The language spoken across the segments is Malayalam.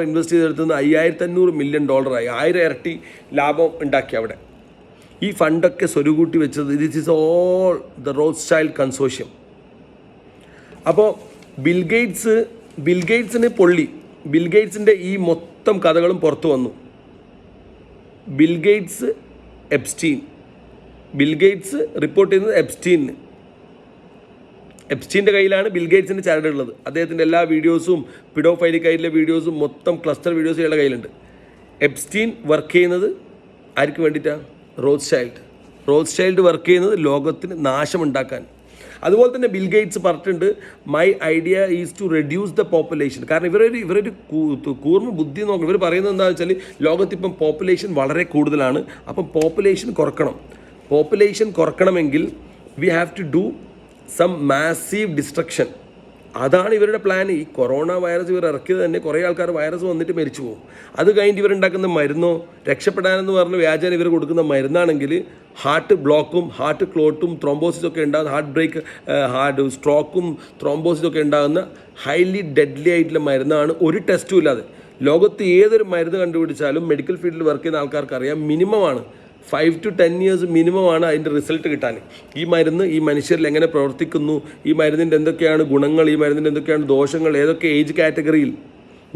ഇൻവെസ്റ്റ് ചെയ്തെടുത്തുനിന്ന് $5500 1000 ഇരട്ടി ലാഭം ഉണ്ടാക്കി അവിടെ. ഈ ഫണ്ടൊക്കെ സ്വരുകൂട്ടി വെച്ചത് this is all the Rothschild consortium. അപ്പോൾ ബിൽഗേറ്റ്സിന് പൊള്ളി. ബിൽഗേറ്റ്സിൻ്റെ ഈ മൊത്തം കഥകളും പുറത്തു വന്നു. ബിൽഗേറ്റ്സ് റിപ്പോർട്ട് ചെയ്യുന്നത് എപ്സ്റ്റീൻ്റെ കയ്യിലാണ് ബിൽഗേറ്റ്സിൻ്റെ ചരട് ഉള്ളത്. അദ്ദേഹത്തിൻ്റെ എല്ലാ വീഡിയോസും പിഡോഫൈലിക്കായിട്ടുള്ള വീഡിയോസും മൊത്തം ക്ലസ്റ്റർ വീഡിയോസും ഇയാളുടെ കയ്യിലുണ്ട്. എപ്സ്റ്റീൻ വർക്ക് ചെയ്യുന്നത് ആർക്ക് വേണ്ടിയിട്ടാണ്? റോത്ത്സ്ചൈൽഡ് വർക്ക് ചെയ്യുന്നത് ലോകത്തിന് നാശമുണ്ടാക്കാൻ. അതുപോലെ തന്നെ ബിൽഗേറ്റ്സ് പറഞ്ഞിട്ടുണ്ട്, my idea is to reduce the population. കാരണം ഇവരൊരു കൂർമ്മ ബുദ്ധി നോക്കണം. ഇവർ പറയുന്നത് എന്താണെന്ന് വെച്ചാൽ ലോകത്തിപ്പം പോപ്പുലേഷൻ വളരെ കൂടുതലാണ്. അപ്പം പോപ്പുലേഷൻ കുറക്കണമെങ്കിൽ we have to do some massive destruction. അതാണ് ഇവരുടെ പ്ലാൻ. ഈ കൊറോണ വൈറസ് ഇവർ ഇറക്കിയത് തന്നെ കുറേ ആൾക്കാർ വൈറസ് വന്നിട്ട് മരിച്ചു പോകും. അത് കഴിഞ്ഞിട്ട് ഇവരുണ്ടാക്കുന്ന മരുന്നോ രക്ഷപ്പെടാനെന്ന് പറഞ്ഞ് വ്യാജാൻ ഇവർ കൊടുക്കുന്ന മരുന്നാണെങ്കിൽ ഹാർട്ട് ബ്ലോക്കും ഹാർട്ട് ക്ലോട്ടും ത്രോംബോസിസൊക്കെ ഉണ്ടാകുന്ന സ്ട്രോക്കും ത്രോംബോസിസൊക്കെ ഉണ്ടാകുന്ന ഹൈലി ഡെഡ്ലി ആയിട്ടുള്ള മരുന്നാണ്. ഒരു ടെസ്റ്റും ഇല്ലാതെ ലോകത്ത് ഏതൊരു മരുന്ന് കണ്ടുപിടിച്ചാലും മെഡിക്കൽ ഫീൽഡിൽ വർക്ക് ചെയ്യുന്ന ആൾക്കാർക്ക് അറിയാം, മിനിമമാണ് 5 to 10 years മിനിമമാണ് അതിൻ്റെ റിസൾട്ട് കിട്ടാൻ. ഈ മരുന്ന് ഈ മനുഷ്യരിൽ എങ്ങനെ പ്രവർത്തിക്കുന്നു, ഈ മരുന്നിൻ്റെ എന്തൊക്കെയാണ് ഗുണങ്ങൾ, ഈ മരുന്നിൻ്റെ എന്തൊക്കെയാണ് ദോഷങ്ങൾ, ഏതൊക്കെ ഏജ് കാറ്റഗറിയിൽ.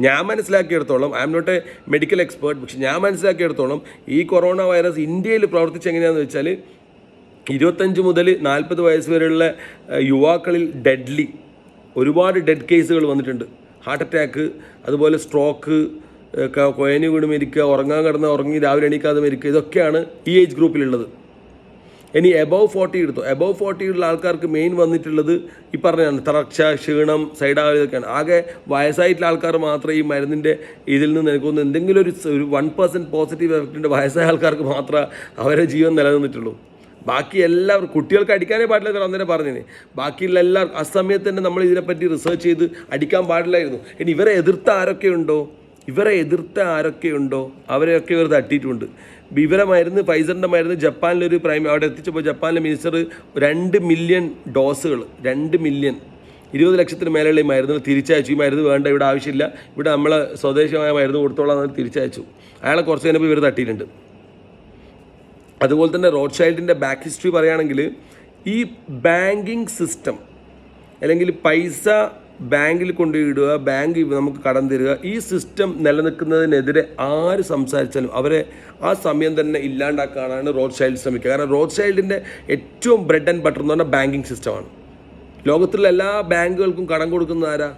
ഞാൻ മനസ്സിലാക്കിയെടുത്തോളം, I'm not a medical expert, പക്ഷെ ഞാൻ മനസ്സിലാക്കിയെടുത്തോളം ഈ കൊറോണ വൈറസ് ഇന്ത്യയിൽ പ്രവർത്തിച്ച് എങ്ങനെയാണെന്ന് വെച്ചാൽ 25 മുതൽ 40 വയസ്സ് വരെയുള്ള യുവാക്കളിൽ ഒരുപാട് ഡെഡ് കേസുകൾ വന്നിട്ടുണ്ട്. ഹാർട്ട് അറ്റാക്ക്, അതുപോലെ സ്ട്രോക്ക്, കൊയന് വീണ് മരിക്കുക, ഉറങ്ങാൻ ഉറങ്ങി രാവിലെ എണീക്കാതെ മരിക്കുക, ഇതൊക്കെയാണ് ഈ ഏജ് ഗ്രൂപ്പിലുള്ളത്. ഇനി എബവ് 40 എടുത്തോ. എബവ് 40 ഉള്ള ആൾക്കാർക്ക് മെയിൻ വന്നിട്ടുള്ളത് ഈ പറഞ്ഞതാണ് തളർച്ച, ക്ഷീണം, സൈഡാകൽ, ഇതൊക്കെയാണ്. ആകെ വയസ്സായിട്ടുള്ള ആൾക്കാർ മാത്രമേ ഈ മരുന്നിൻ്റെ ഇതിൽ നിന്ന് എനിക്കൊന്ന് എന്തെങ്കിലും ഒരു 1% പോസിറ്റീവ് എഫക്റ്റിൻ്റെ വയസ്സായ ആൾക്കാർക്ക് മാത്രമേ അവരെ ജീവൻ നിലനിന്നിട്ടുള്ളൂ. ബാക്കി എല്ലാവരും കുട്ടികൾക്ക് അടിക്കാനേ പാടില്ല അന്നേരം പറഞ്ഞതിന്. ബാക്കിയുള്ള എല്ലാവർക്കും അസമയത്ത് തന്നെ നമ്മൾ ഇതിനെപ്പറ്റി റിസർച്ച് ചെയ്ത് അടിക്കാൻ പാടില്ലായിരുന്നു. ഇനി ഇവരെ എതിർത്ത ആരൊക്കെയുണ്ടോ അവരെയൊക്കെ ഇവർ തട്ടിയിട്ടുണ്ട്. ഇവരെ മരുന്ന്, ഫൈസറിൻ്റെ മരുന്ന് ജപ്പാനിലൊരു അവിടെ എത്തിച്ചപ്പോൾ ജപ്പാനിലെ മിനിസ്റ്റർ 2 മില്യൺ ഡോസുകൾ 2 മില്യൺ 20 ലക്ഷത്തിന് മേലെയുള്ള ഈ മരുന്ന് തിരിച്ചയച്ചു. ഈ മരുന്ന് വേണ്ട, ഇവിടെ ആവശ്യമില്ല, ഇവിടെ നമ്മൾ സ്വദേശമായ മരുന്ന് കൊടുത്തോളാം എന്ന് തിരിച്ചയച്ചു. അയാളെ കുറച്ച് കഴിഞ്ഞപ്പോൾ ഇവർ തട്ടിയിട്ടുണ്ട്. അതുപോലെ തന്നെ റോത്ത്ചൈൽഡിൻ്റെ ബാക്ക് ഹിസ്റ്ററി പറയുകയാണെങ്കിൽ ഈ ബാങ്കിങ് സിസ്റ്റം അല്ലെങ്കിൽ പൈസ ബാങ്കിൽ കൊണ്ടുപോയിടുക, ബാങ്ക് നമുക്ക് കടം തരിക, ഈ സിസ്റ്റം നിലനിൽക്കുന്നതിനെതിരെ ആര് സംസാരിച്ചാലും അവരെ ആ സമയം തന്നെ ഇല്ലാണ്ടാക്കാനാണ് റോത്ത്ചൈൽഡ് ശ്രമിക്കുക. കാരണം റോത്ത്ചൈൽഡിൻ്റെ ഏറ്റവും ബ്രെഡ് ആൻഡ് ബട്ടർ എന്ന് പറഞ്ഞാൽ ബാങ്കിങ് സിസ്റ്റമാണ്. ലോകത്തിലുള്ള എല്ലാ ബാങ്കുകൾക്കും കടം കൊടുക്കുന്ന ആരാ?